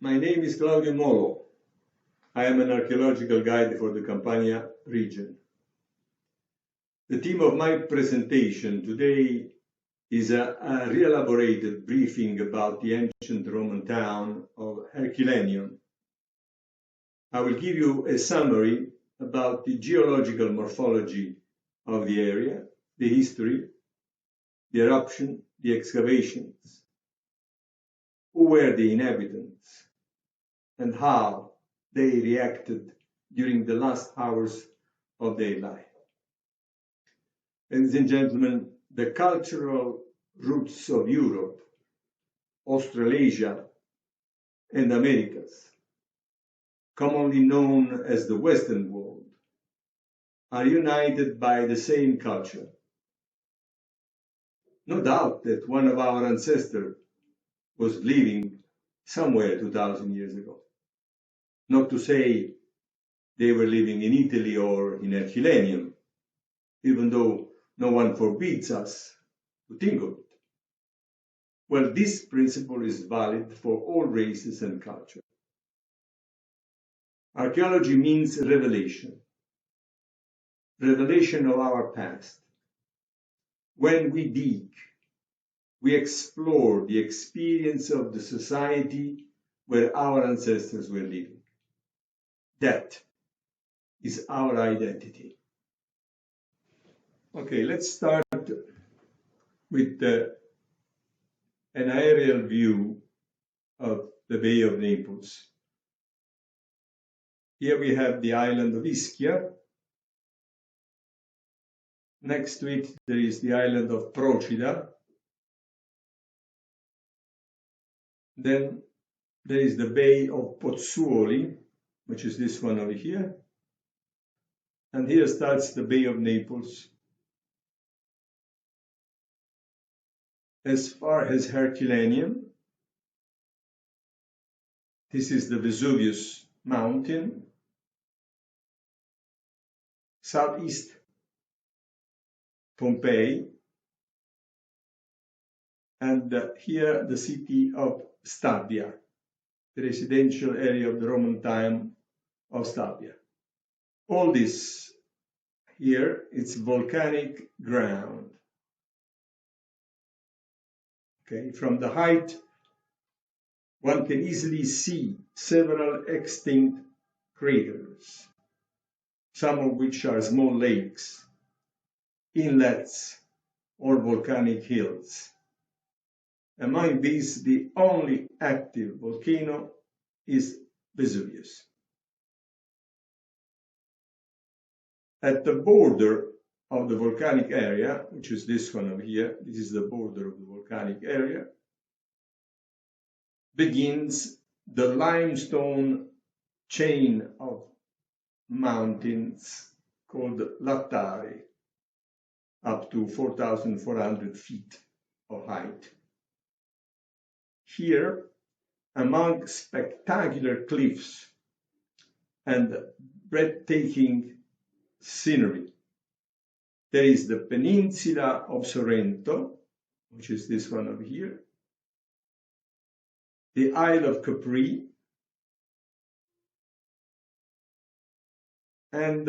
My name is Claudio Mollo. I am an archaeological guide for the Campania region. The theme of my presentation today is a re-elaborated briefing about the ancient Roman town of Herculaneum. I will give you a summary about the geological morphology of the area, the history, the eruption, the excavations, who were the inhabitants, and how they reacted during the last hours of their life. Ladies and gentlemen, the cultural roots of Europe, Australasia, and Americas, commonly known as the Western world, are united by the same culture. No doubt that one of our ancestors was living somewhere 2,000 years ago. Not to say they were living in Italy or in Herculaneum, even though no one forbids us to think of it. Well, this principle is valid for all races and cultures. Archaeology means revelation of our past. When we dig, we explore the experience of the society where our ancestors were living. That is our identity. Okay, let's start with an aerial view of the Bay of Naples. Here we have the island of Ischia. Next to it, there is the island of Procida. Then there is the Bay of Pozzuoli, which is this one over here. And here starts the Bay of Naples. As far as Herculaneum, this is the Vesuvius mountain. Southeast, Pompeii. And here the city of Stabia, the residential area of the Roman time of Stabia. All this here, it's volcanic ground. Okay, from the height, one can easily see several extinct craters, some of which are small lakes, inlets, or volcanic hills. Among these, the only active volcano is Vesuvius. At the border of the volcanic area, which is this one over here, this is the border of the volcanic area, begins the limestone chain of mountains called Lattari, up to 4,400 feet of height. Here, among spectacular cliffs and breathtaking scenery, there is the peninsula of Sorrento, which is this one over here, the Isle of Capri, and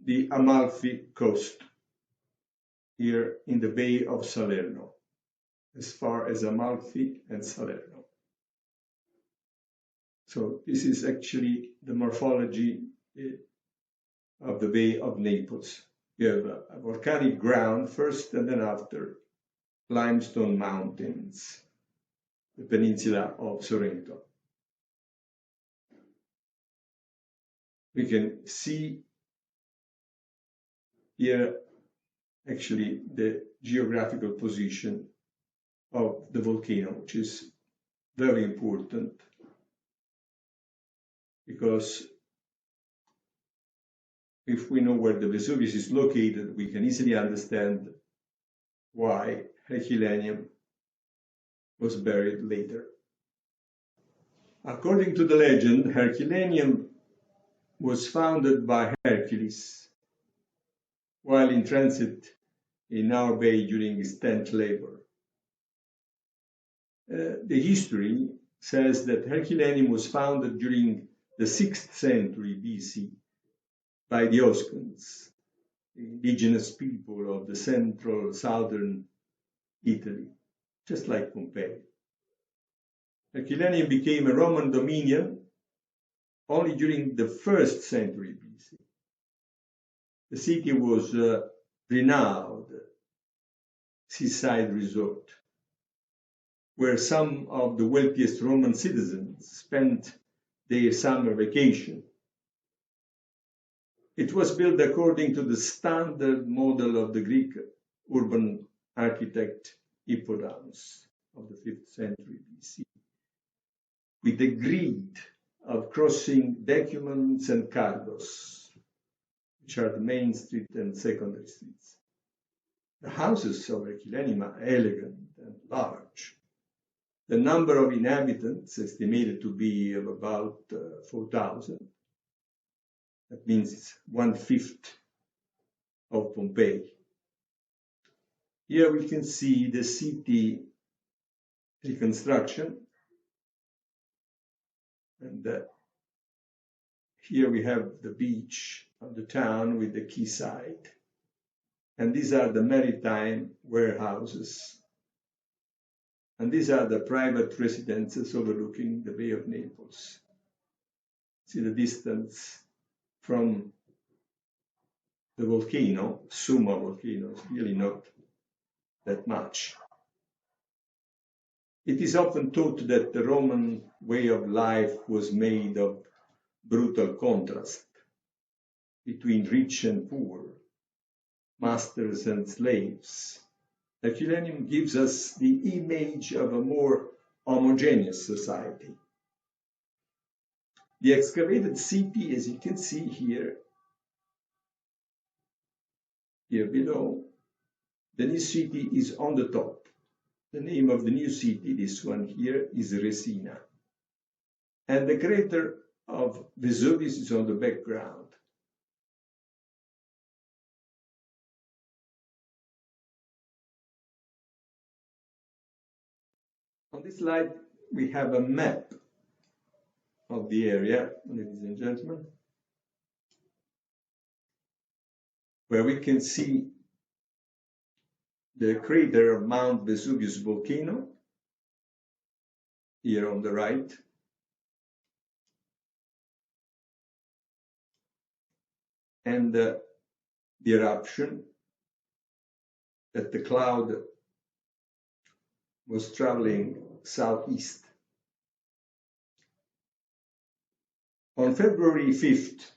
the Amalfi Coast, here in the Bay of Salerno, as far as Amalfi and Salerno. So this is actually the morphology of the Bay of Naples. You have a volcanic ground first and then after, limestone mountains, the peninsula of Sorrento. We can see here actually the geographical position of the volcano, which is very important because if we know where the Vesuvius is located, we can easily understand why Herculaneum was buried later. According to the legend, Herculaneum was founded by Hercules while in transit in our bay during his tent labor. The history says that Herculaneum was founded during the 6th century BC by the Oscans, the indigenous people of the central southern Italy, just like Pompeii. Herculaneum became a Roman dominion only during the 1st century BC. The city was a renowned seaside resort, where some of the wealthiest Roman citizens spent their summer vacation. It was built according to the standard model of the Greek urban architect Hippodamus of the 5th century BC, with the greed of crossing decuments and cargos, which are the main street and secondary streets. The houses of Herculaneum are elegant and large. The number of inhabitants estimated to be of about 4,000. That means it's 1/5 of Pompeii. Here we can see the city reconstruction. And here we have the beach of the town with the quayside. And these are the maritime warehouses. And these are the private residences overlooking the Bay of Naples. See the distance from the volcano, Summa volcano, is really not that much. It is often thought that the Roman way of life was made of brutal contrast between rich and poor, masters and slaves. Herculaneum gives us the image of a more homogeneous society. The excavated city, as you can see here below, the new city is on the top. The name of the new city, this one here, is Resina. And the crater of Vesuvius is on the background. On this slide, we have a map of the area, ladies and gentlemen, where we can see the crater of Mount Vesuvius volcano, here on the right. And the eruption that the cloud was traveling southeast. On February 5th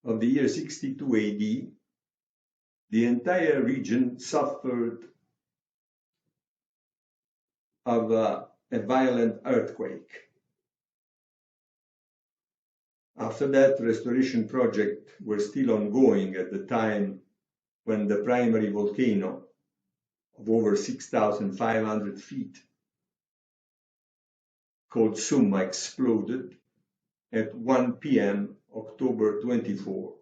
of the year 62 AD, the entire region suffered of a violent earthquake. After that, restoration projects were still ongoing at the time when the primary volcano of over 6,500 feet, called Summa, exploded at 1 p.m. October 24,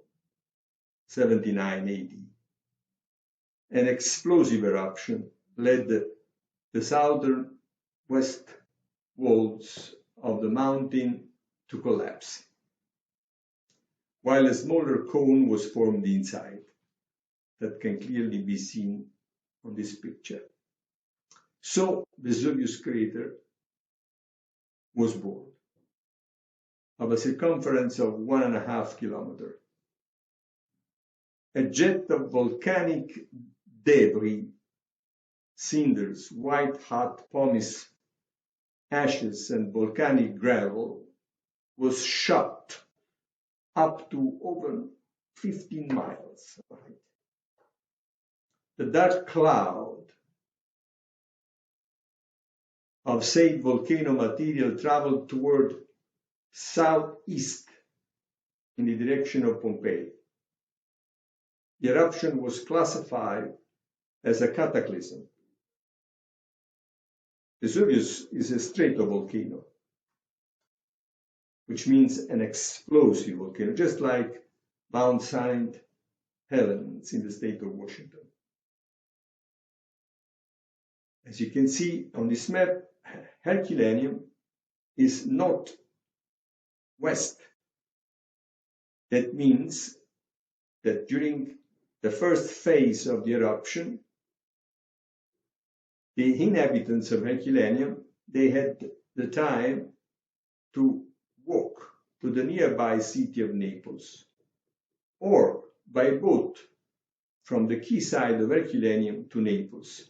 79 AD. An explosive eruption led the southern west walls of the mountain to collapse, while a smaller cone was formed inside that can clearly be seen on this picture. So Vesuvius crater was born, of a circumference of 1.5 kilometers. A jet of volcanic debris, cinders, white hot pumice, ashes, and volcanic gravel was shot up to over 15 miles. The dark cloud of said volcano material traveled toward southeast in the direction of Pompeii. The eruption was classified as a cataclysm. Vesuvius is a stratovolcano, which means an explosive volcano, just like Mount St. Helens in the state of Washington. As you can see on this map, Herculaneum is northwest. That means that during the first phase of the eruption, the inhabitants of Herculaneum, they had the time to walk to the nearby city of Naples, or by boat from the quayside of Herculaneum to Naples.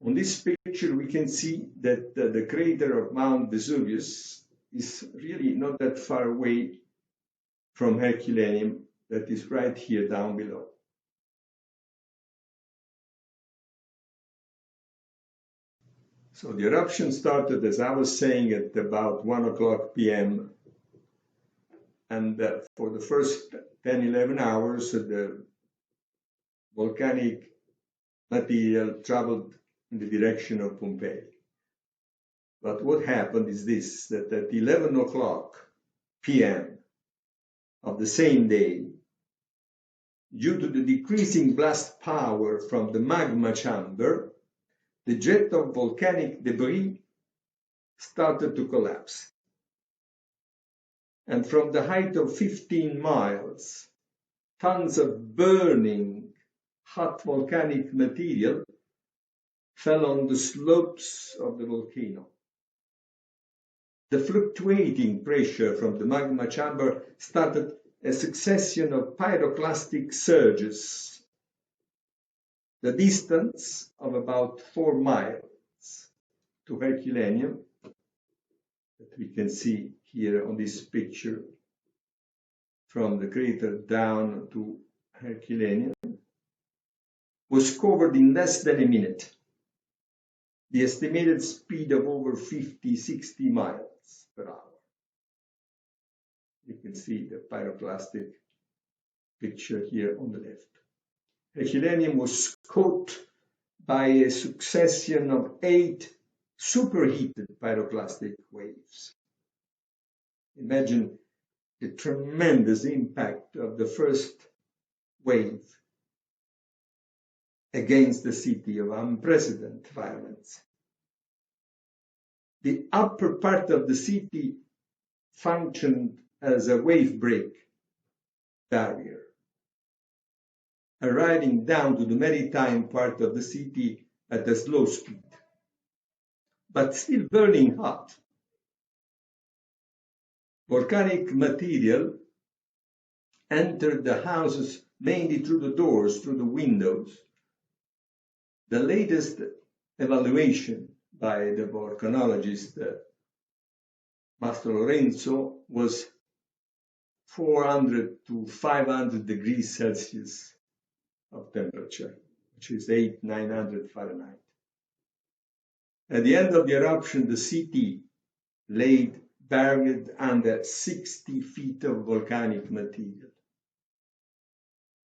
On this picture, we can see that the crater of Mount Vesuvius is really not that far away from Herculaneum, that is right here down below. So the eruption started, as I was saying, at about 1:00 p.m. And for the first 10, 11 hours, the volcanic material traveled in the direction of Pompeii. But what happened is this, that at 11:00 p.m. of the same day, due to the decreasing blast power from the magma chamber, the jet of volcanic debris started to collapse. And from the height of 15 miles, tons of burning hot volcanic material fell on the slopes of the volcano. The fluctuating pressure from the magma chamber started a succession of pyroclastic surges, the distance of about 4 miles to Herculaneum, that we can see here on this picture, from the crater down to Herculaneum, was covered in less than a minute. The estimated speed of over 50, 60 miles per hour. You can see the pyroclastic picture here on the left. Herculaneum was caught by a succession of 8 superheated pyroclastic waves. Imagine the tremendous impact of the first wave against the city of unprecedented violence. The upper part of the city functioned as a wave break barrier, arriving down to the maritime part of the city at a slow speed, but still burning hot. Volcanic material entered the houses mainly through the doors, through the windows. The latest evaluation by the volcanologist Master Lorenzo was 400 to 500 degrees Celsius of temperature, which is 800–900 Fahrenheit. At the end of the eruption, the city lay buried under 60 feet of volcanic material,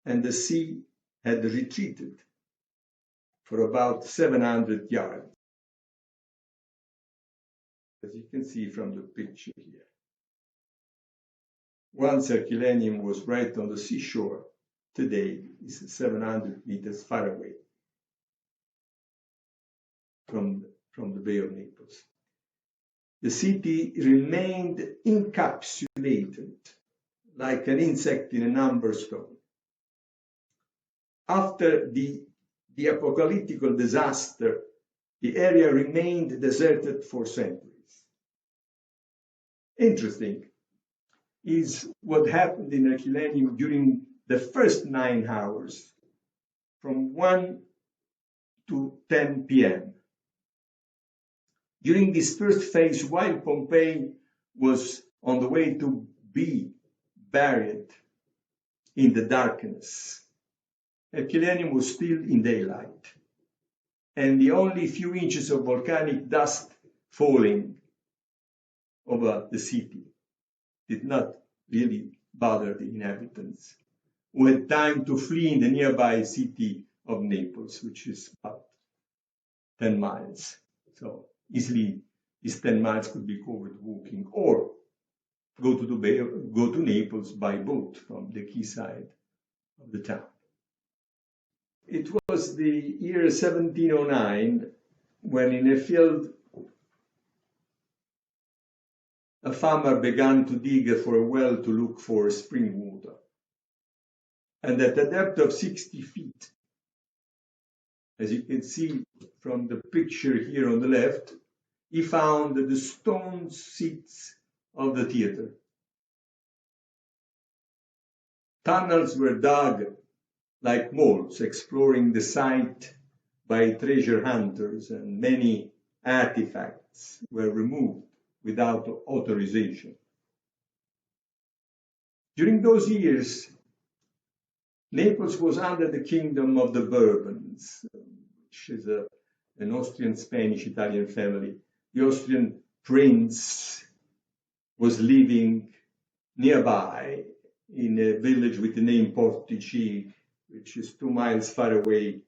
and the sea had retreated for about 700 yards, as you can see from the picture here. Once Herculaneum was right on the seashore, today is 700 meters far away from the Bay of Naples. The city remained encapsulated like an insect in an amber stone. After the apocalyptic disaster, the area remained deserted for centuries. Interesting is what happened in Herculaneum during the first 9 hours, from 1 to 10 p.m. During this first phase, while Pompeii was on the way to be buried in the darkness, Herculaneum was still in daylight, and the only few inches of volcanic dust falling over the city did not really bother the inhabitants, who had time to flee in the nearby city of Naples, which is about 10 miles. So easily these 10 miles could be covered walking, or go to Naples by boat from the quayside of the town. It was the year 1709 when in a field a farmer began to dig for a well to look for spring water. And at a depth of 60 feet, as you can see from the picture here on the left, he found the stone seats of the theater. Tunnels were dug like moles, exploring the site by treasure hunters, and many artifacts were removed without authorization. During those years, Naples was under the kingdom of the Bourbons, which is an Austrian, Spanish, Italian family. The Austrian prince was living nearby in a village with the name Portici, which is 2 miles far away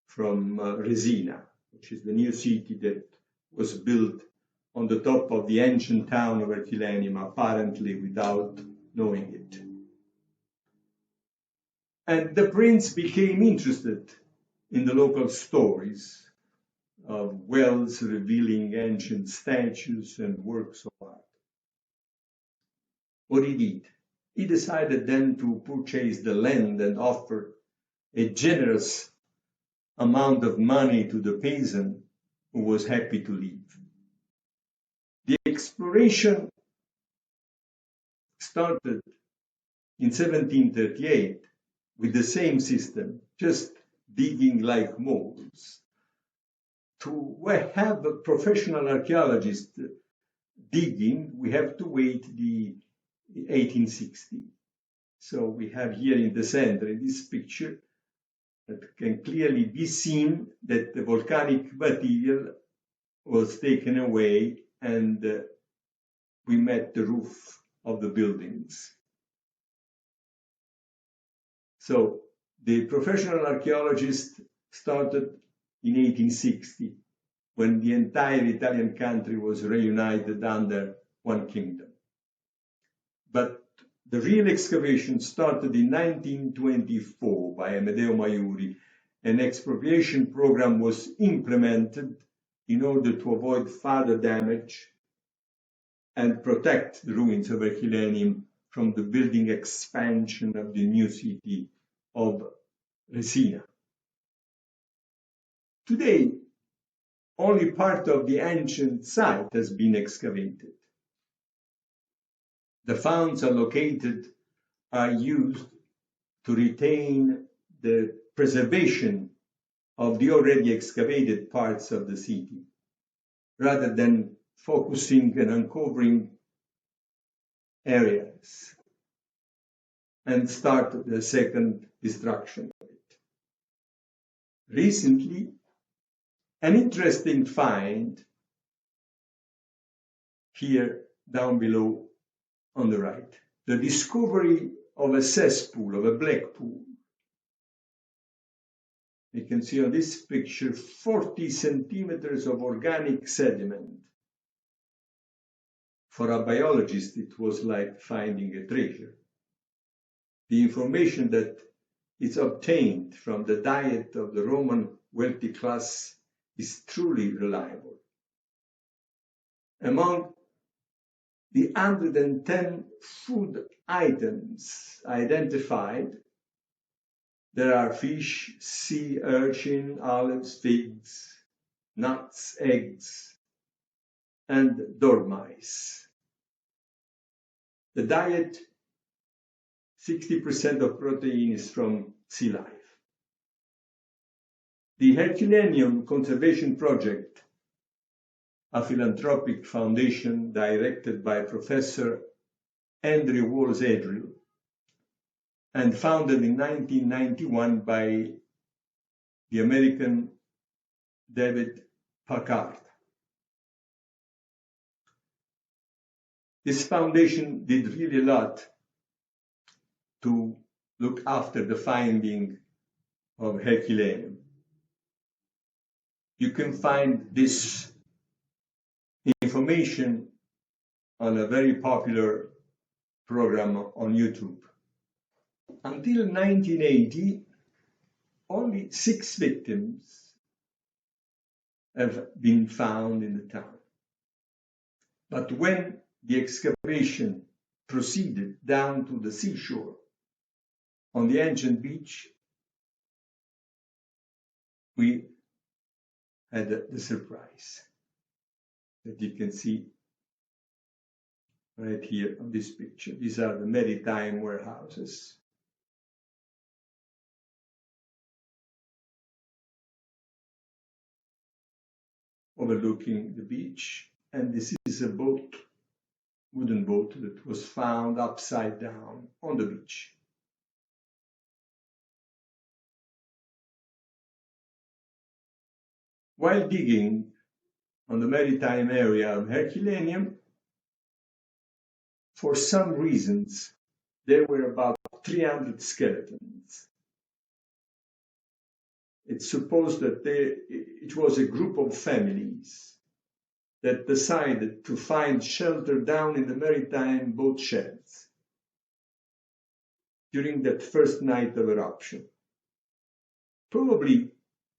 from Resina, which is the new city that was built on the top of the ancient town of Herculaneum, apparently without knowing it. And the prince became interested in the local stories of wells revealing ancient statues and works of art. What he did, he decided then to purchase the land and offer a generous amount of money to the peasant who was happy to leave. The exploration started in 1738 with the same system, just digging like moles. To have a professional archaeologist digging, we have to wait the 1860. So we have here in the center, in this picture, that can clearly be seen that the volcanic material was taken away and we met the roof of the buildings. So the professional archaeologist started in 1860, when the entire Italian country was reunited under one kingdom. But the real excavation started in 1924 by Amedeo Maiuri. An expropriation program was implemented in order to avoid further damage and protect the ruins of Herculaneum from the building expansion of the new city of Resina. Today, only part of the ancient site has been excavated. The funds allocated are used to retain the preservation of the already excavated parts of the city, rather than focusing and uncovering areas and start the second destruction of it. Recently, an interesting find here down below on the right, the discovery of a cesspool, of a black pool. You can see on this picture 40 centimeters of organic sediment. For a biologist, it was like finding a treasure. The information that is obtained from the diet of the Roman wealthy class is truly reliable. Among the 110 food items identified, there are fish, sea urchin, olives, figs, nuts, eggs, and dormice. The diet, 60% of protein is from sea life. The Herculaneum Conservation Project, a philanthropic foundation directed by Professor Andrew Wallace Edrill and founded in 1991 by the American David Packard. This foundation did really a lot to look after the finding of Herculaneum. You can find this information on a very popular program on YouTube. Until 1980, only 6 victims have been found in the town. But when the excavation proceeded down to the seashore on the ancient beach, we had the surprise that you can see right here on this picture. These are the maritime warehouses. Overlooking the beach, and this is a boat, wooden boat, that was found upside down on the beach. While digging on the maritime area of Herculaneum, for some reasons, there were about 300 skeletons. It's supposed that it was a group of families that decided to find shelter down in the maritime boat sheds during that first night of eruption. Probably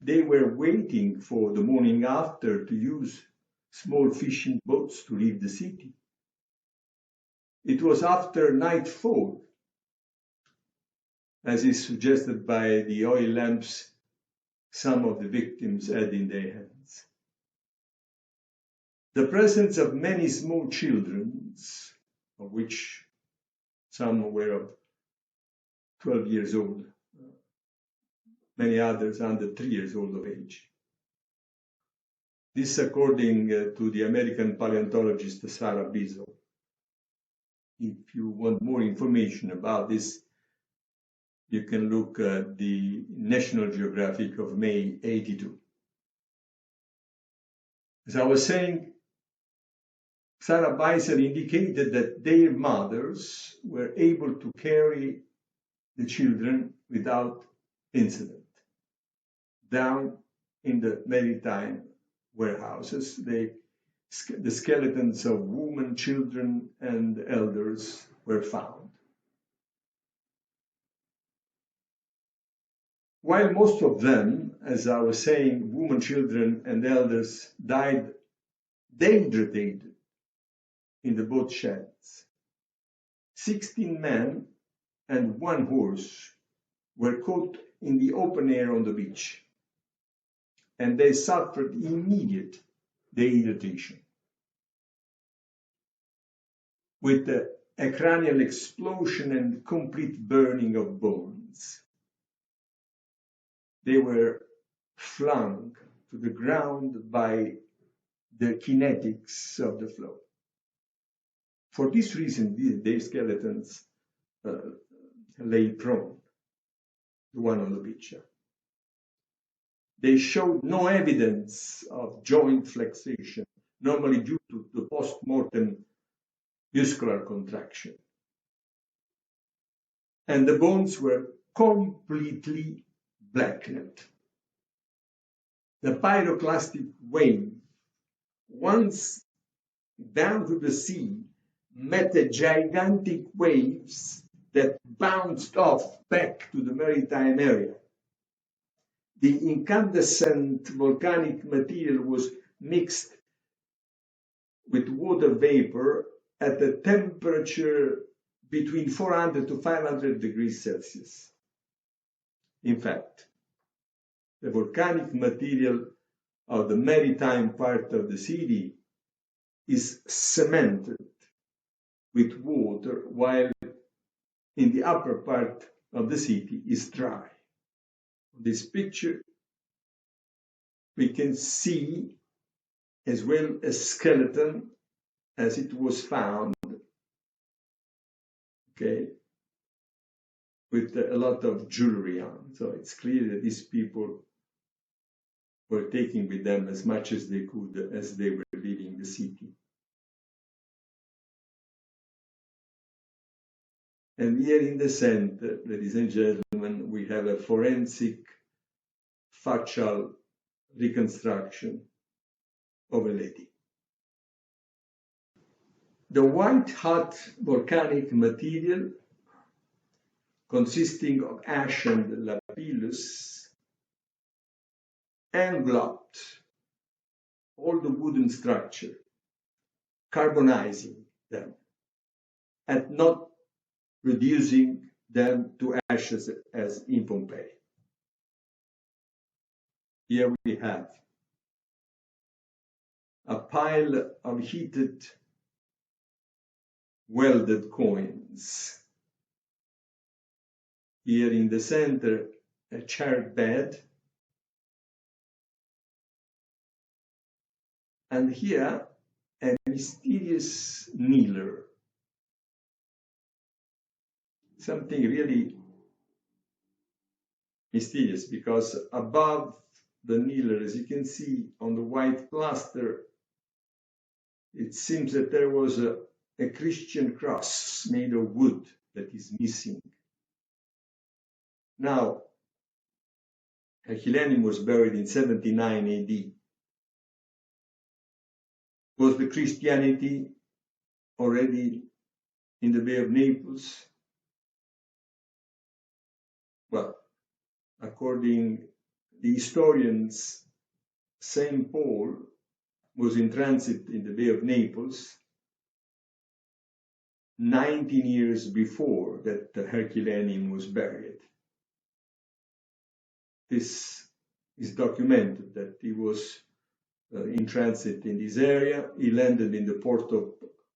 they were waiting for the morning after to use small fishing boats to leave the city. It was after nightfall, as is suggested by the oil lamps some of the victims had in their hands. The presence of many small children, of which some were of 12 years old, many others under 3 years old of age. This according to the American paleontologist Sarah Bizzle. If you want more information about this, you can look at the National Geographic of May 82. As I was saying, Sarah Bizzle indicated that their mothers were able to carry the children without incident down in the maritime warehouses. The skeletons of women, children, and elders were found. While most of them, as I was saying, women, children, and elders died dehydrated in the boat sheds, 16 men and 1 horse were caught in the open air on the beach, and they suffered immediate dehydration, with a cranial explosion and complete burning of bones. They were flung to the ground by the kinetics of the flow. For this reason, their skeletons lay prone, the one on the beach. They showed no evidence of joint flexation, normally due to the post-mortem muscular contraction. And the bones were completely blackened. The pyroclastic wave, once down to the sea, met the gigantic waves that bounced off back to the maritime area. The incandescent volcanic material was mixed with water vapor at a temperature between 400 to 500 degrees Celsius. In fact, the volcanic material of the maritime part of the city is cemented with water, while in the upper part of the city is dry. In this picture, we can see as well a skeleton as it was found, okay, with a lot of jewelry on. So it's clear that these people were taking with them as much as they could as they were leaving the city. And here in the center, ladies and gentlemen, we have a forensic factual reconstruction of a lady. The white-hot volcanic material, consisting of ash and lapillus, enveloped all the wooden structure, carbonizing them, and not reducing them to ashes as in Pompeii. Here we have a pile of heated welded coins. Here in the center, a charred bed. And here, a mysterious kneeler. Something really mysterious, because above the kneeler, as you can see on the white plaster, it seems that there was a Christian cross made of wood that is missing. Now, Herculaneum was buried in 79 AD. Was the Christianity already in the Bay of Naples? Well, according the historians, St. Paul was in transit in the Bay of Naples 19 years before that the Herculaneum was buried. This is documented that he was in transit in this area. He landed in the port of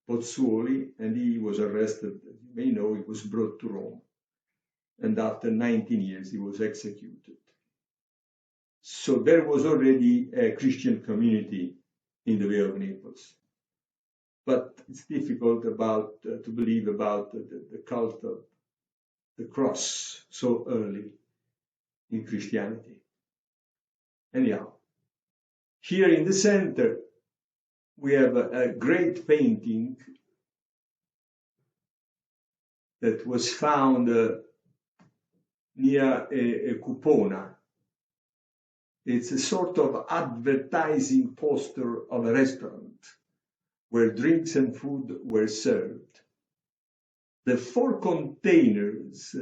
Pozzuoli and he was arrested. As you may know, he was brought to Rome. And after 19 years, he was executed. So there was already a Christian community in the Bay of Naples. But it's difficult to believe about the cult of the cross so early in Christianity. Anyhow, here in the center, we have a great painting that was found near a cupona. It's a sort of advertising poster of a restaurant where drinks and food were served. The 4 containers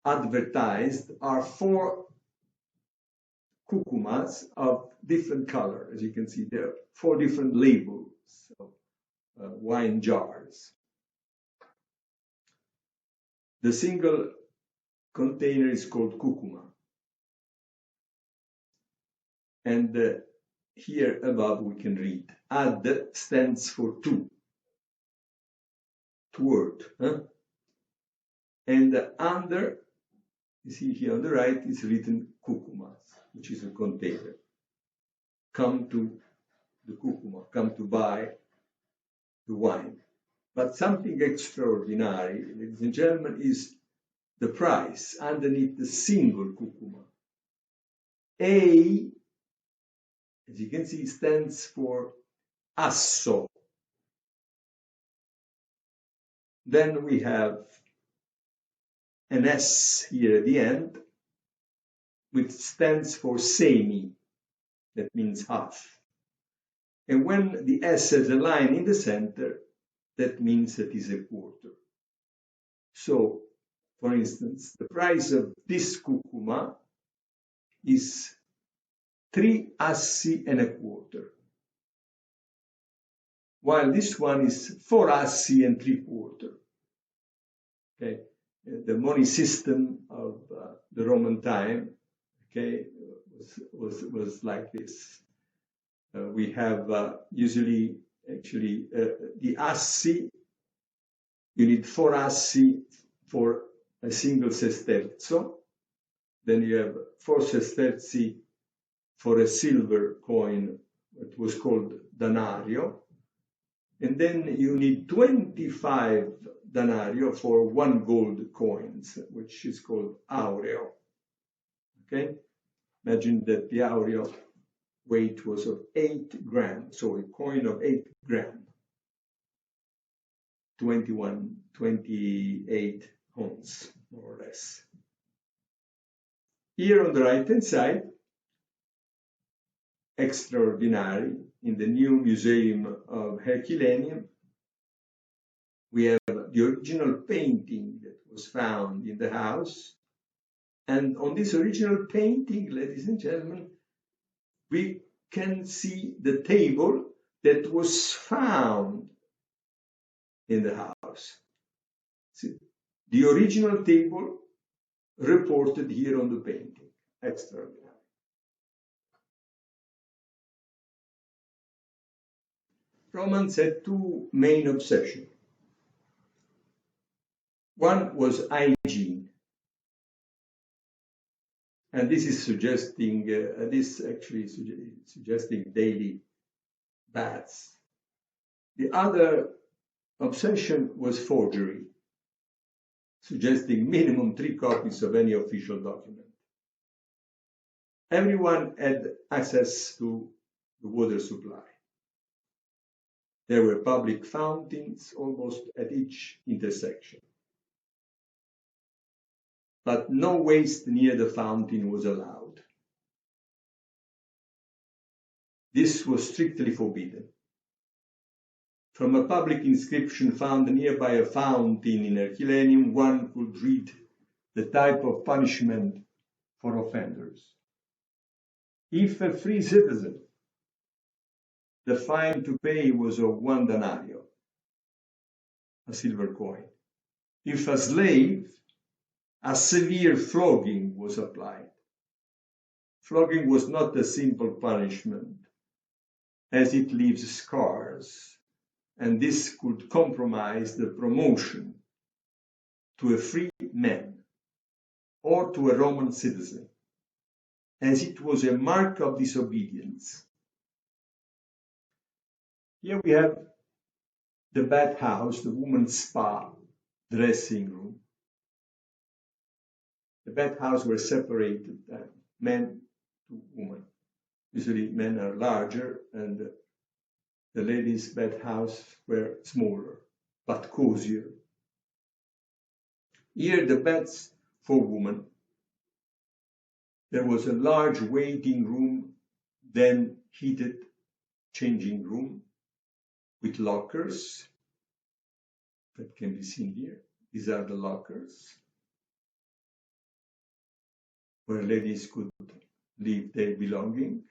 advertised are 4 cucumas of different color. As you can see, there are 4 different labels of wine jars. The single container is called cucuma. And here above we can read, ad stands for two word. And under, you see here on the right, is written cucumas, which is a container. Come to the cucuma, come to buy the wine. But something extraordinary, ladies and gentlemen, is the price underneath the single cucuma. A, as you can see, stands for asso. Then we have an S here at the end, which stands for semi, that means half. And when the S has a line in the center, that means that is a quarter. So, for instance, the price of this cucuma is 3 assi and a quarter, while this one is 4 assi and 3/4. Okay, the money system of the Roman time, okay, was like this. We have usually, actually, the assi. You need 4 assi for a single sesterzo. Then you have 4 sesterzi for a silver coin that was called denario. And then you need 25 denario for 1 gold coin, which is called aureo. Okay? Imagine that the aureo weight was of 8 grams, so a coin of 8 grams. 28 ons, more or less. Here on the right-hand side, extraordinary, in the new museum of Herculaneum, we have the original painting that was found in the house. And on this original painting, ladies and gentlemen, we can see the table that was found in the house. See, the original table reported here on the painting. Extraordinary. Romans had two main obsessions. One was hygiene, and this is suggesting suggesting daily baths. The other obsession was forgery, suggesting minimum 3 copies of any official document. Everyone had access to the water supply. There were public fountains almost at each intersection. But no waste near the fountain was allowed. This was strictly forbidden. From a public inscription found nearby a fountain in Herculaneum, one could read the type of punishment for offenders. If a free citizen, the fine to pay was of 1 denario, a silver coin. If a slave, a severe flogging was applied. Flogging was not a simple punishment, as it leaves scars, and this could compromise the promotion to a free man or to a Roman citizen, as it was a mark of disobedience. Here we have the bathhouse, the woman's spa, dressing room. The bathhouse were separated, men to women. Usually men are larger and the ladies' bathhouse were smaller, but cozier. Here the beds for women. There was a large waiting room, then heated changing room with lockers that can be seen here. These are the lockers where ladies could leave their belongings.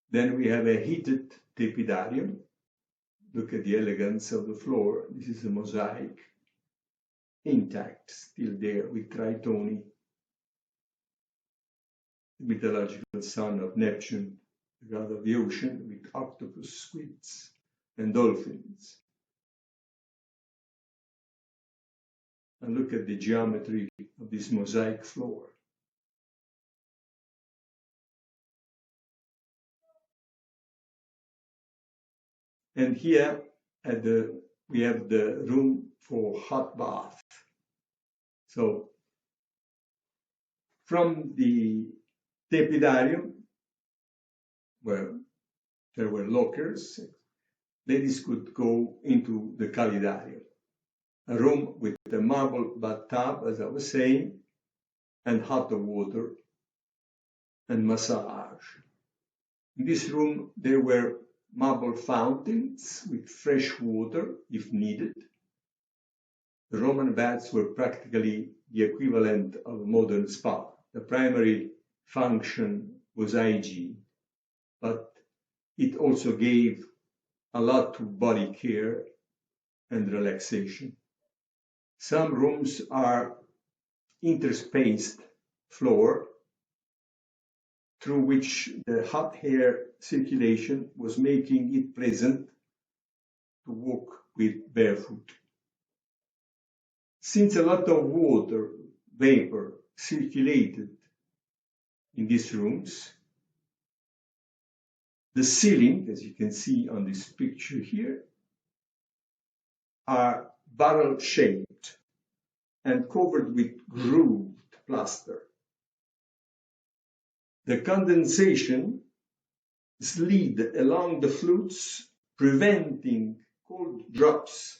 Then we have a heated tepidarium. Look at the elegance of the floor. This is a mosaic, intact, still there with Tritoni, the mythological son of Neptune, the god of the ocean, with octopus, squids, and dolphins. And look at the geometry of this mosaic floor. And here we have the room for hot bath. So from the tepidarium, where there were lockers, ladies could go into the calidarium, a room with a marble bathtub, as I was saying, and hot water and massage. In this room, there were marble fountains with fresh water if needed. The Roman baths were practically the equivalent of a modern spa. The primary function was hygiene, but it also gave a lot to body care and relaxation. Some rooms are interspaced floor through which the hot air circulation was making it pleasant to walk with barefoot. Since a lot of water vapor circulated in these rooms, the ceiling, as you can see on this picture here, are barrel-shaped and covered with grooved plaster. The condensation slid along the flutes, preventing cold drops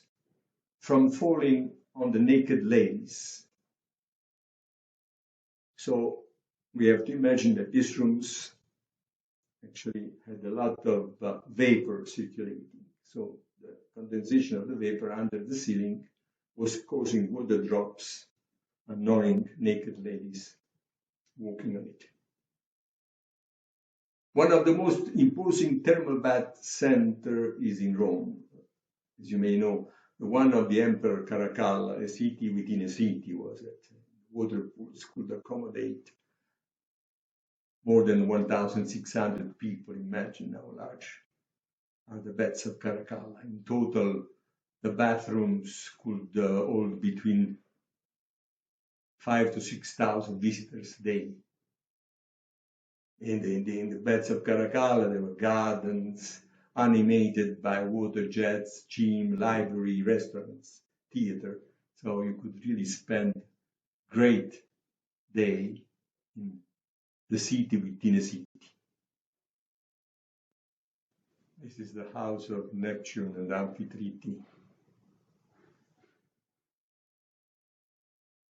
from falling on the naked ladies. So we have to imagine that these rooms actually had a lot of vapor circulating. So the condensation of the vapor under the ceiling was causing water drops, annoying naked ladies. walking on it. One of the most imposing thermal bath centers is in Rome. As you may know, the one of the Emperor Caracalla, a city within a city was it. Water pools could accommodate more than 1,600 people. Imagine how large are the baths of Caracalla. In total, the bathrooms could hold between 5,000 to 6,000 visitors a day. In the baths of Caracalla, there were gardens animated by water jets, gym, library, restaurants, theater. So you could really spend a great day in the city within a city. This is the house of Neptune and Amphitrite.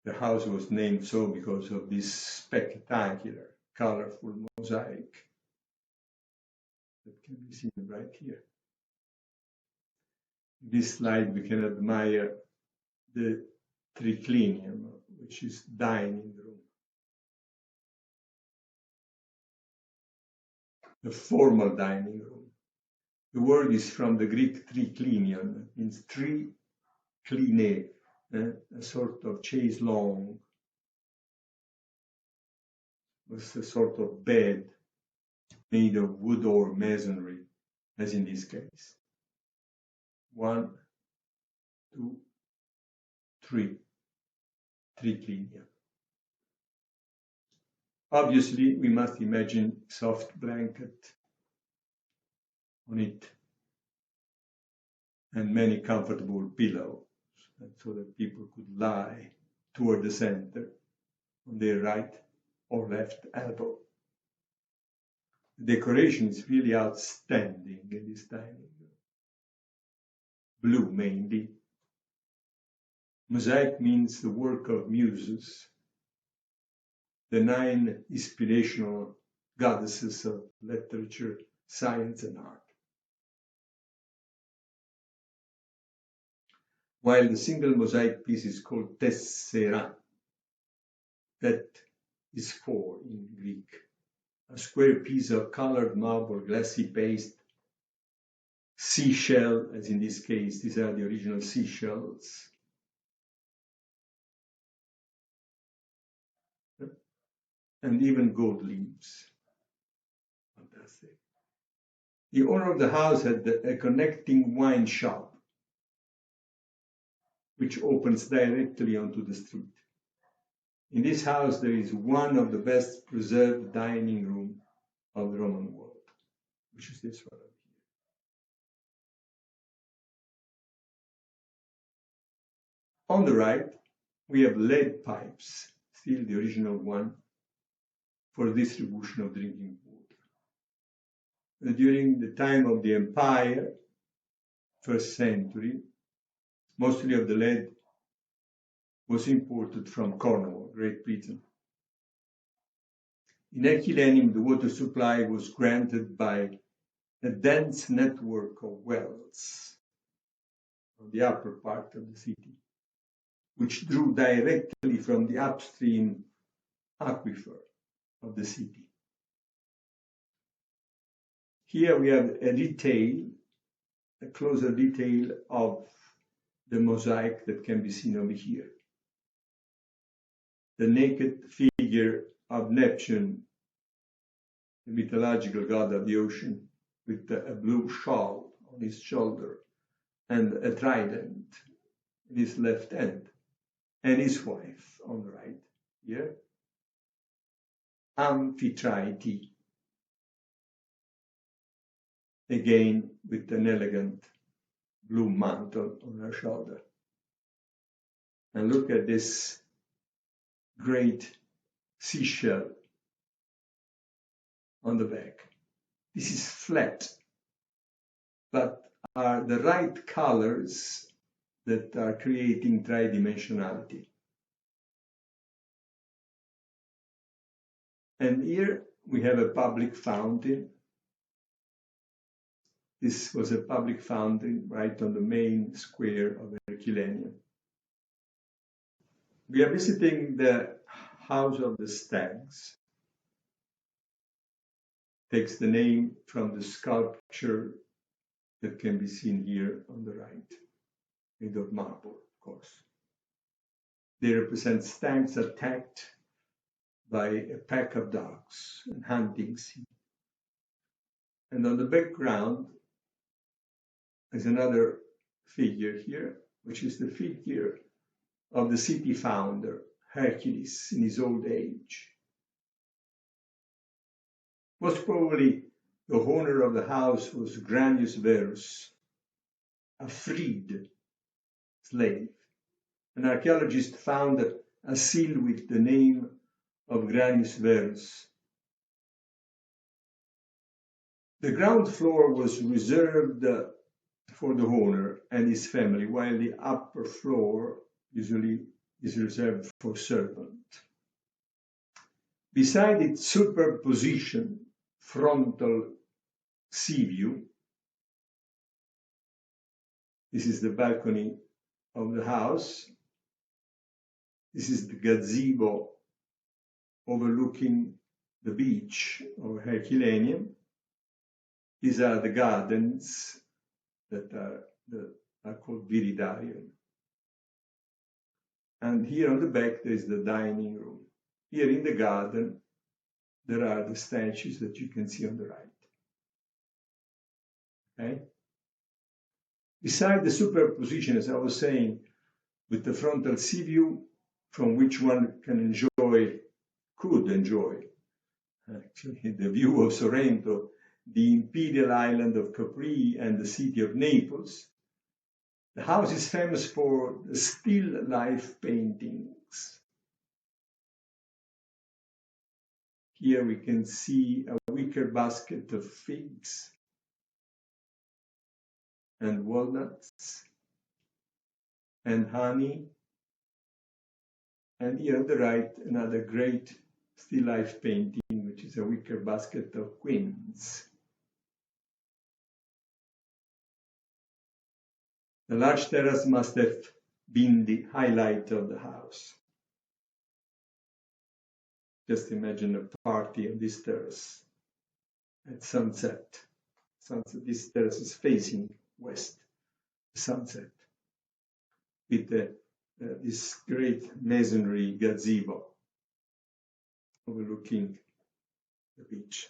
The house was named so because of this spectacular, colorful mosaic that can be seen right here. In this slide, we can admire the triclinium, which is dining room. The formal dining room. The word is from the Greek triclinion, means three cline, a sort of chaise longue, was a sort of bed made of wood or masonry, as in this case. 1, 2, 3, triclinium. Obviously, we must imagine soft blanket on it and many comfortable pillows, so that people could lie toward the center on their right or left elbow. The decoration is really outstanding in this dining room. Blue mainly. Mosaic means the work of muses, the 9 inspirational goddesses of literature, science, and art. While the single mosaic piece is called tessera, that is 4 in Greek, a square piece of colored marble, glassy paste, seashell, as in this case, these are the original seashells. And even gold leaves. Fantastic. The owner of the house had a connecting wine shop, which opens directly onto the street. In this house, there is one of the best preserved dining rooms of the Roman world, which is this one over here. On the right, we have lead pipes, still the original one, for distribution of drinking water. During the time of the Empire, 1st century, mostly of the lead was imported from Cornwall, Great Britain. In Herculaneum, the water supply was granted by a dense network of wells on the upper part of the city, which drew directly from the upstream aquifer of the city. Here we have a closer detail of the mosaic that can be seen over here. The naked figure of Neptune, the mythological god of the ocean, with a blue shawl on his shoulder and a trident in his left hand, and his wife on the right here, Amphitrite, again with an elegant blue mantle on her shoulder. And look at this great seashell on the back. This is flat, but are the right colors that are creating tridimensionality. And here we have a public fountain. This was a public fountain right on the main square of Herculaneum. We are visiting the House of the Stags takes the name from the sculpture that can be seen here on the right, made of marble, of course. They represent stags attacked by a pack of dogs and hunting scene. And on the background is another figure here, which is the figure of the city founder, Hercules, in his old age. Most probably the owner of the house was Granius Verus, a freed slave. An archaeologist found a seal with the name of Granius Verus. The ground floor was reserved for the owner and his family, while the upper floor usually is reserved for servants. Beside its superposition frontal sea view, this is the balcony of the house. This is the gazebo overlooking the beach of Herculaneum. These are the gardens that are called Viridarium. And here on the back, there is the dining room. Here in the garden, there are the statues that you can see on the right. Okay? Beside the superposition, as I was saying, with the frontal sea view, from which one could enjoy, actually, the view of Sorrento, the imperial island of Capri, and the city of Naples. The house is famous for the still life paintings. Here we can see a wicker basket of figs and walnuts and honey. And here on the right, another great still life painting, which is a wicker basket of queens. The large terrace must have been the highlight of the house. Just imagine a party on this terrace at sunset. This terrace is facing west, sunset, with this great masonry gazebo overlooking the beach.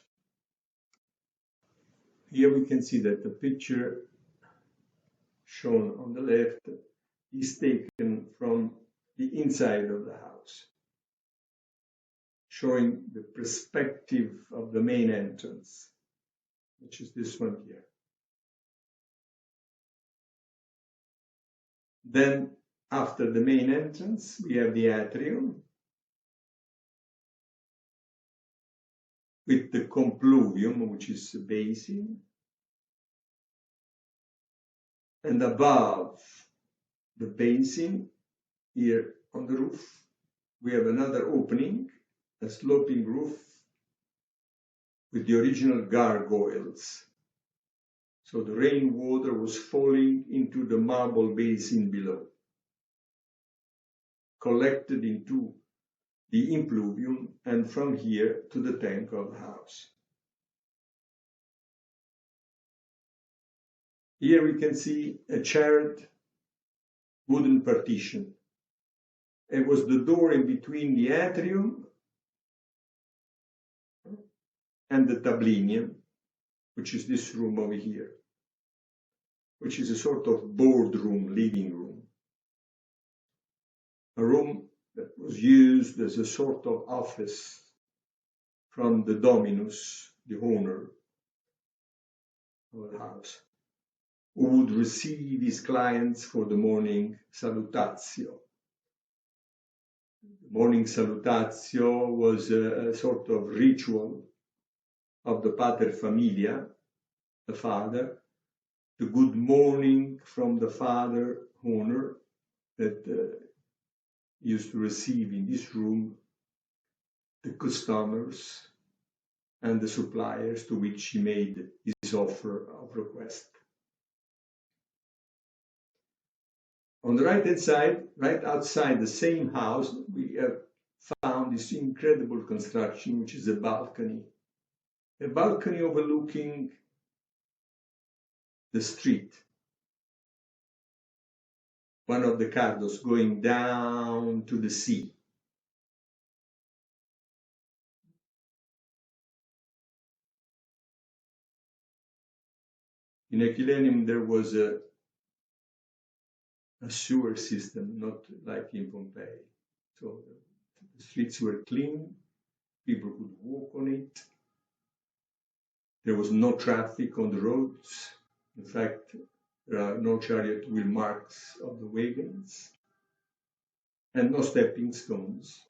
Here we can see that the picture shown on the left is taken from the inside of the house, showing the perspective of the main entrance, which is this one here. Then, after the main entrance, we have the atrium with the compluvium, which is a basin. And above the basin, here on the roof, we have another opening, a sloping roof with the original gargoyles. So the rainwater was falling into the marble basin below, collected into the impluvium, and from here to the tank of the house. Here we can see a charred wooden partition. It was the door in between the atrium and the tablinum, which is this room over here, which is a sort of boardroom, living room. A room that was used as a sort of office from the dominus, the owner of the house, who would receive his clients for the morning salutatio. The morning salutatio was a sort of ritual of the pater familia, the father, the good morning from the father owner that used to receive in this room the customers and the suppliers to which he made his offer of request. On the right-hand side, right outside the same house, we have found this incredible construction, which is a balcony overlooking the street. One of the cardos going down to the sea. In Herculaneum, there was a sewer system, not like in Pompeii. So the streets were clean, people could walk on it. There was no traffic on the roads. In fact, there are no chariot wheel marks of the wagons, and no stepping stones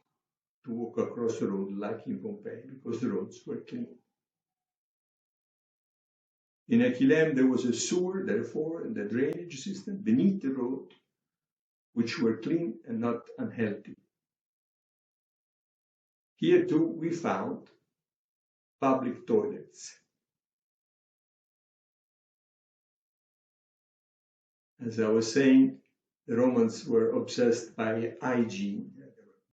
to walk across the road like in Pompeii, because the roads were clean. In Herculaneum, there was a sewer, therefore, and a drainage system beneath the road, which were clean and not unhealthy. Here, too, we found public toilets. As I was saying, the Romans were obsessed by hygiene,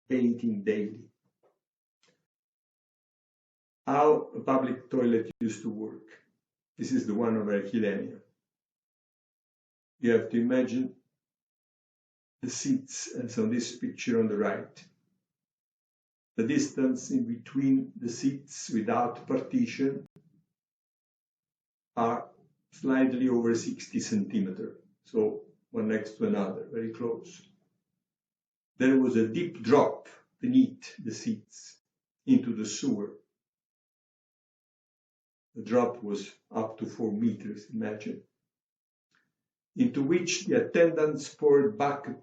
bathing daily. How a public toilet used to work. This is the one of Herculaneum. You have to imagine the seats as on this picture on the right. The distance in between the seats without partition are slightly over 60 centimeters, so one next to another, very close. There was a deep drop beneath the seats into the sewer. The drop was up to 4 meters, imagine, into which the attendants poured a bucket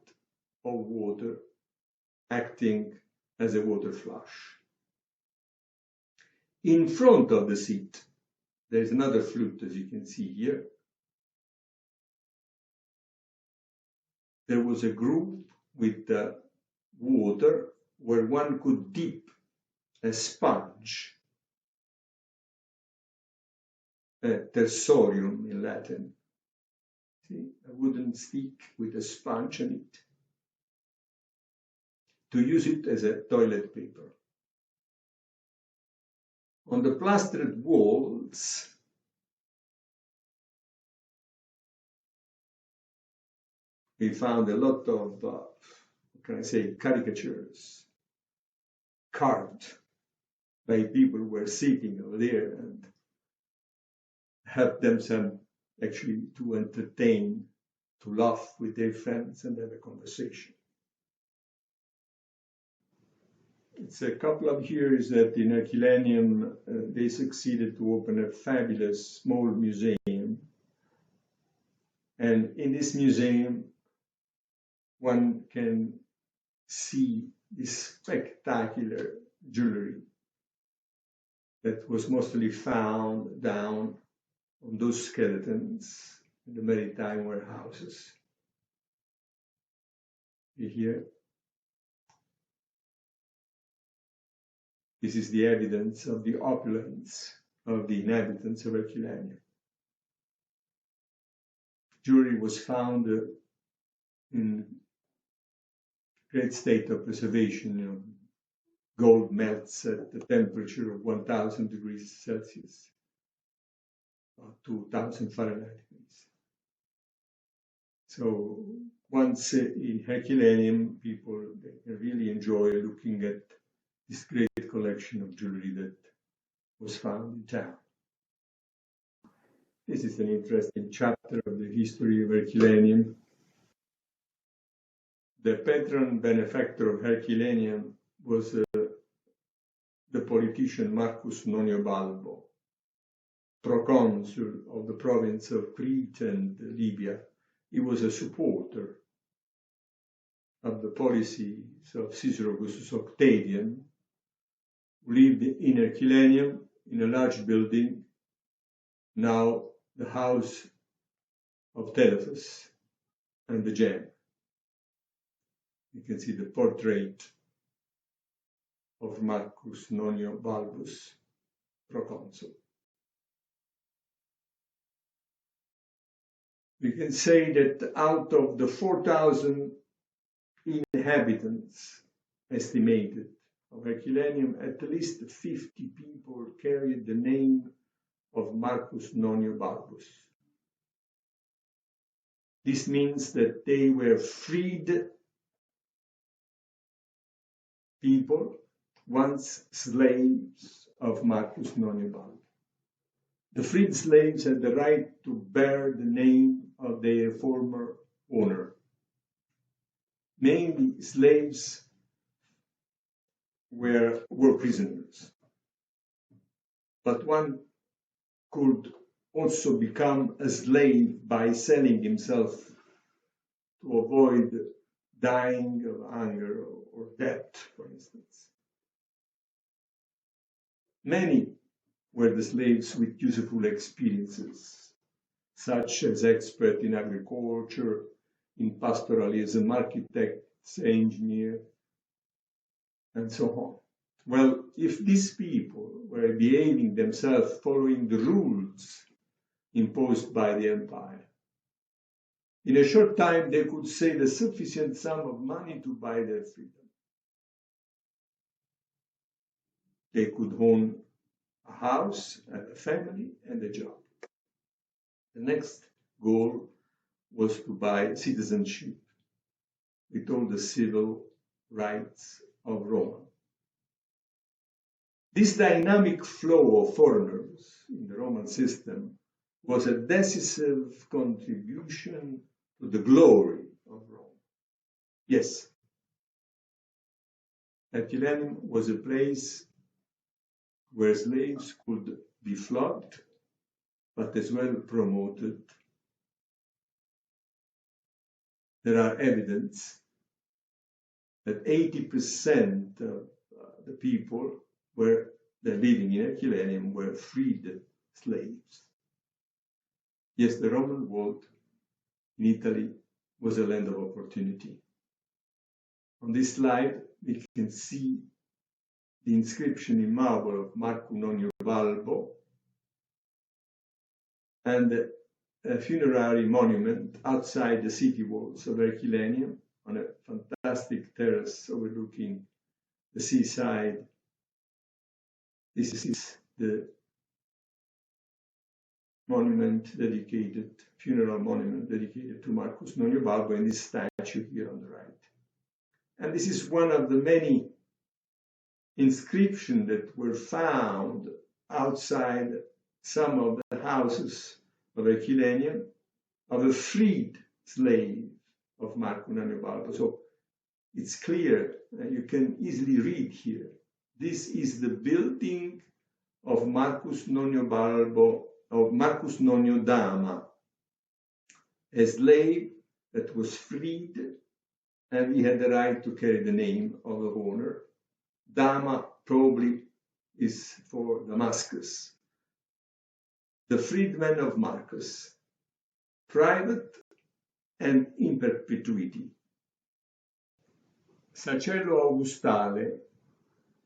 of water, acting as a water flush. In front of the seat, there is another flute, as you can see here. There was a groove with water where one could dip a sponge, tersorium in Latin. See, a wooden stick with a sponge on it, to use it as a toilet paper. On the plastered walls, we found a lot of, caricatures carved by people who were sitting over there and helped them actually to entertain, to laugh with their friends and have a conversation. It's a couple of years that in Herculaneum they succeeded to open a fabulous small museum. And in this museum, one can see this spectacular jewelry that was mostly found down on those skeletons in the maritime warehouses. Here, this is the evidence of the opulence of the inhabitants of Herculaneum. Jewelry was found in great state of preservation. Gold melts at the temperature of 1,000 degrees Celsius, or 2,000 Fahrenheit. So once in Herculaneum, people really enjoy looking at this great collection of jewelry that was found in town. This is an interesting chapter of the history of Herculaneum. The patron benefactor of Herculaneum was the politician Marcus Nonio Balbo, proconsul of the province of Crete and Libya. He was a supporter of the policies of Caesar Augustus Octavian, who lived in Herculaneum in a large building, now the house of Terrace and the gem. You can see the portrait of Marcus Nonio Balbus, proconsul. We can say that out of the 4,000 inhabitants estimated of Herculaneum, at least 50 people carried the name of Marcus Nonio Balbus. This means that they were freed people, once slaves of Marcus Nonio Balbus. The freed slaves had the right to bear the name of their former owner. Mainly slaves were war prisoners, but one could also become a slave by selling himself to avoid dying of hunger or death, for instance. Many were the slaves with useful experiences, such as experts in agriculture, in pastoralism, architects, engineers, and so on. Well, if these people were behaving themselves following the rules imposed by the empire, in a short time they could save a sufficient sum of money to buy their freedom. They could own a house, a family, and a job. The next goal was to buy citizenship with all the civil rights of Rome. This dynamic flow of foreigners in the Roman system was a decisive contribution to the glory of Rome. Yes, Herculaneum was a place where slaves could be flogged, but as well promoted. There are evidence that 80% of the people living in Herculaneum were freed slaves. Yes, the Roman world in Italy was a land of opportunity. On this slide, we can see the inscription in marble of Marco Nonio Balbo and a funerary monument outside the city walls of Herculaneum on a fantastic terrace overlooking the seaside. This is the funeral monument dedicated to Marcus Nonio Balbo, and this statue here on the right. And this is one of the many inscriptions that were found outside some of the houses of Herculaneum of a freed slave of Marco Nonio Balbo. So it's clear, you can easily read here. This is the building of Marcus Nonio Balbo, of Marcus Nonio Dama, a slave that was freed, and he had the right to carry the name of the owner. Dama probably is for Damascus. The freedman of Marcus, private and in perpetuity. Sacello Augustale,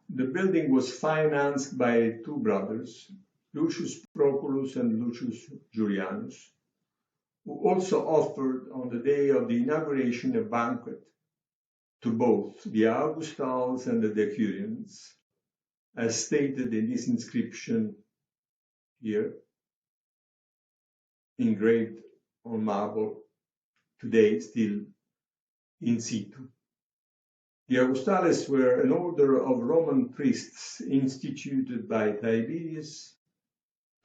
the building was financed by two brothers, Lucius Proculus and Lucius Julianus, who also offered on the day of the inauguration a banquet to both the Augustals and the Decurions, as stated in this inscription here, engraved on marble, today still in situ. The Augustales were an order of Roman priests instituted by Tiberius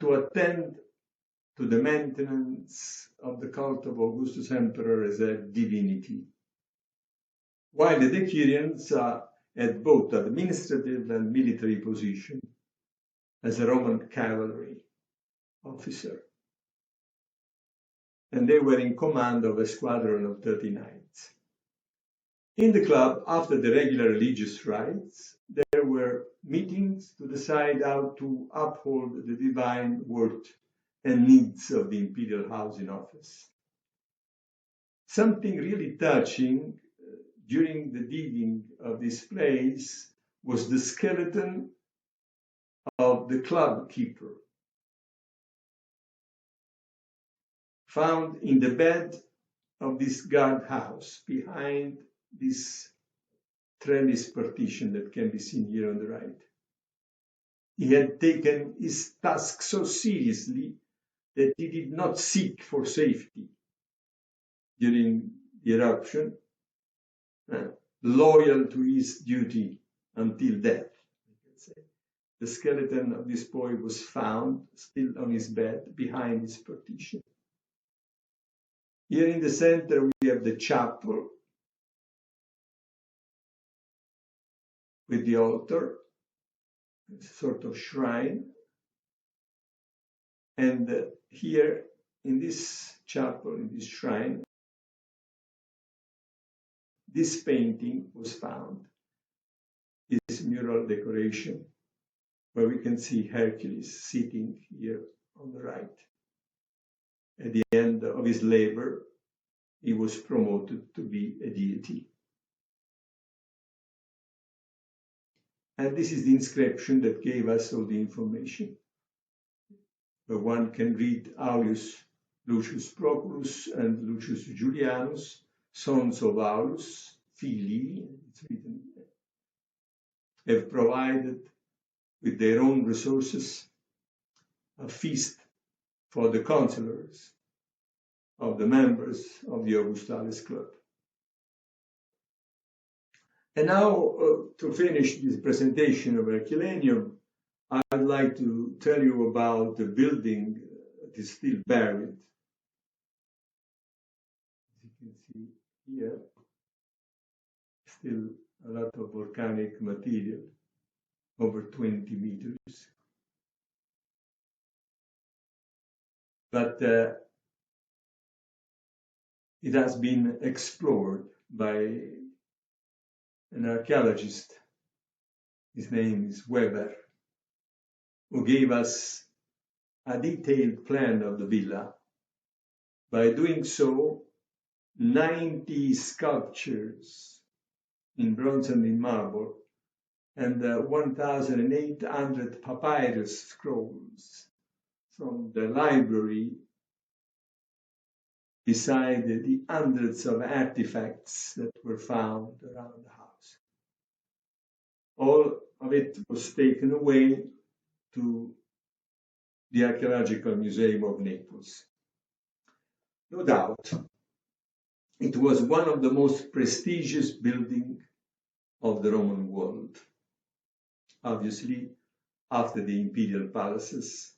to attend to the maintenance of the cult of Augustus Emperor as a divinity, while the Decurions had both administrative and military position as a Roman cavalry officer, and they were in command of a squadron of 30 knights. In the club, after the regular religious rites, there were meetings to decide how to uphold the divine worth and needs of the imperial house in office. Something really touching during the digging of this place was the skeleton of the club keeper, found in the bed of this guardhouse behind this trellis partition that can be seen here on the right. He had taken his task so seriously that he did not seek for safety during the eruption, loyal to his duty until death. The skeleton of this boy was found still on his bed behind his partition. Here in the center we have the chapel with the altar, a sort of shrine. And here in this chapel, in this shrine, this painting was found, this mural decoration, where we can see Hercules sitting here on the right. At the end of his labor, he was promoted to be a deity. And this is the inscription that gave us all the information. Where one can read Aulus Lucius Proculus and Lucius Julianus, sons of Aulus, Filii, it's written, have provided with their own resources a feast for the consulars of the members of the Augustales Club. And now, to finish this presentation of Herculaneum, I'd like to tell you about the building that is still buried. As you can see here, still a lot of volcanic material, over 20 meters. But it has been explored by an archaeologist. His name is Weber, who gave us a detailed plan of the villa. By doing so, 90 sculptures in bronze and in marble, and 1,800 papyrus scrolls from the library, beside the hundreds of artifacts that were found around the house. All of it was taken away to the Archaeological Museum of Naples. No doubt, it was one of the most prestigious buildings of the Roman world, obviously after the imperial palaces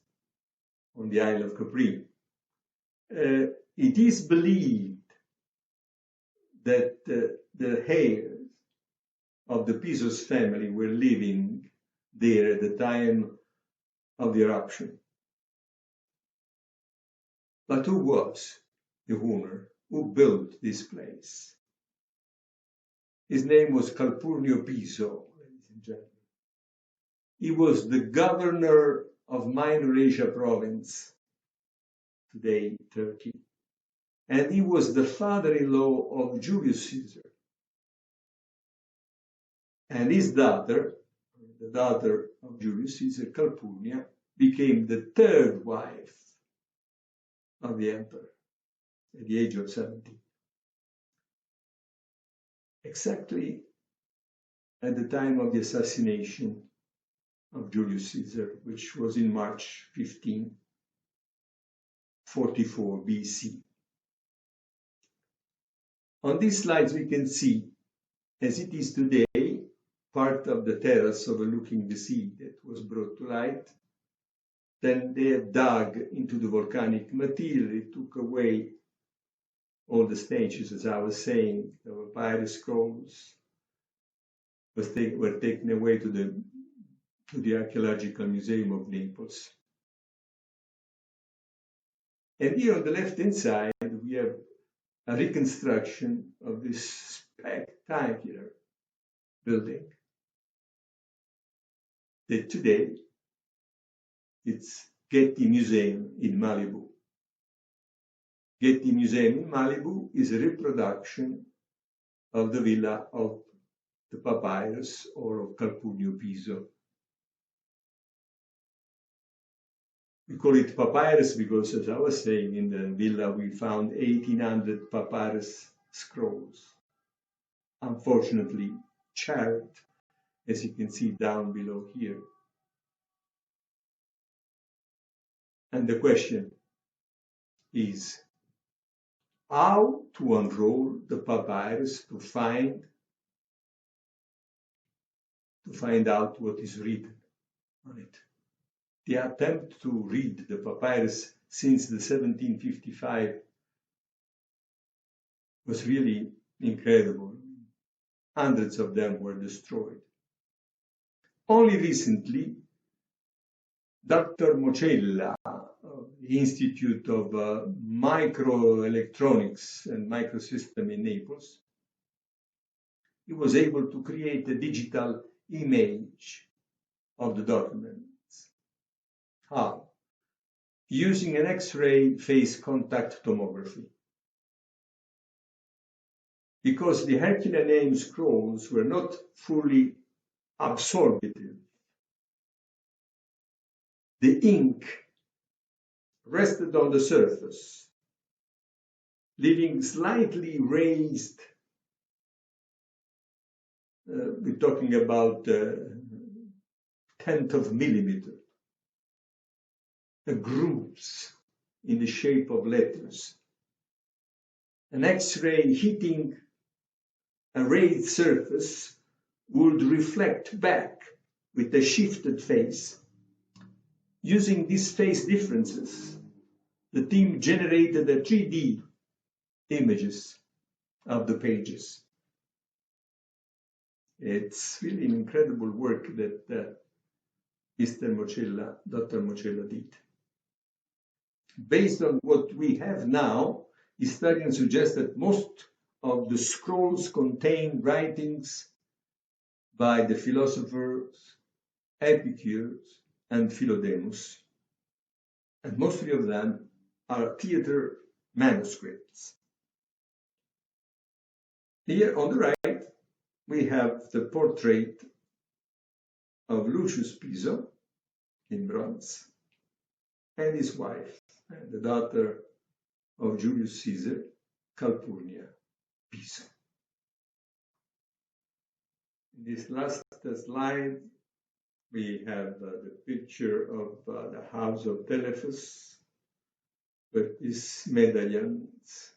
on the Isle of Capri. It is believed that the heirs of the Pisos family were living there at the time of the eruption. But who was the owner? Who built this place? His name was Calpurnio Piso, ladies and gentlemen. He was the governor of Minor Asia province, today Turkey. And he was the father-in-law of Julius Caesar. And his daughter, the daughter of Julius Caesar, Calpurnia, became the third wife of the emperor at the age of 70. Exactly at the time of the assassination of Julius Caesar, which was in March 1544 BC. On these slides we can see, as it is today, part of the terrace overlooking the sea that was brought to light. Then they have dug into the volcanic material, it took away all the stages, as I was saying, the papyrus scrolls were taken away to the Archaeological Museum of Naples. And here on the left-hand side, we have a reconstruction of this spectacular building that today it's Getty Museum in Malibu. Getty Museum in Malibu is a reproduction of the villa of the papyrus or of Calpurnio Piso. We call it papyrus because, as I was saying, in the villa we found 1,800 papyrus scrolls. Unfortunately, chart, as you can see down below here. And the question is how to unroll the papyrus to find out what is written on it. The attempt to read the papyrus since the 1755 was really incredible. Hundreds of them were destroyed. Only recently, Dr. Mocella of the Institute of Microelectronics and Microsystem in Naples, he was able to create a digital image of the documents. How? Using an X-ray phase contact tomography. Because the Herculaneum scrolls were not fully absorptive. The ink rested on the surface, leaving slightly raised, we're talking about tenth of millimeter, grooves in the shape of letters. An X-ray hitting a raised surface would reflect back with a shifted face. Using these phase differences, the team generated a 3D images of the pages. It's really an incredible work that Dr. Mocella did. Based on what we have now, historians suggest that most of the scrolls contain writings by the philosophers Epicurus and Philodemus, and mostly of them are theater manuscripts. Here on the right, we have the portrait of Lucius Piso in bronze and his wife, the daughter of Julius Caesar, Calpurnia Piso. In this last slide, we have the picture of the house of Telephus with these medallions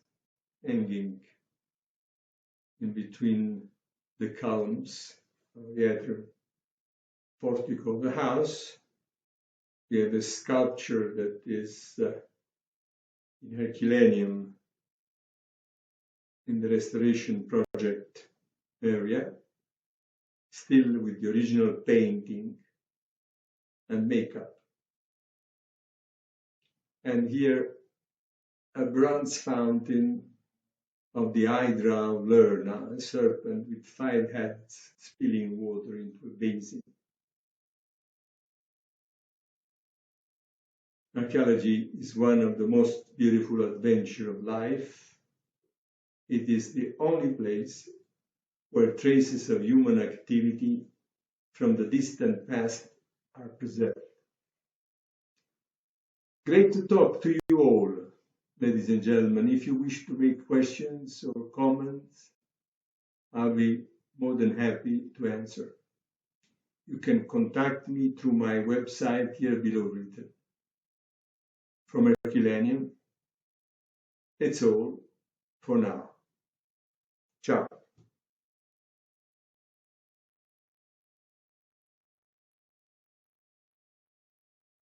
hanging in between the columns of the outer portico of the house. We have a sculpture that is in Herculaneum in the restoration project area, still with the original painting and makeup. And here, a bronze fountain of the Hydra of Lerna, a serpent with 5 heads spilling water into a basin. Archaeology is one of the most beautiful adventures of life. It is the only place where traces of human activity from the distant past are preserved. Great to talk to you all, ladies and gentlemen. If you wish to make questions or comments, I'll be more than happy to answer. You can contact me through my website here below written. From Herculaneum, it's all for now. Ciao.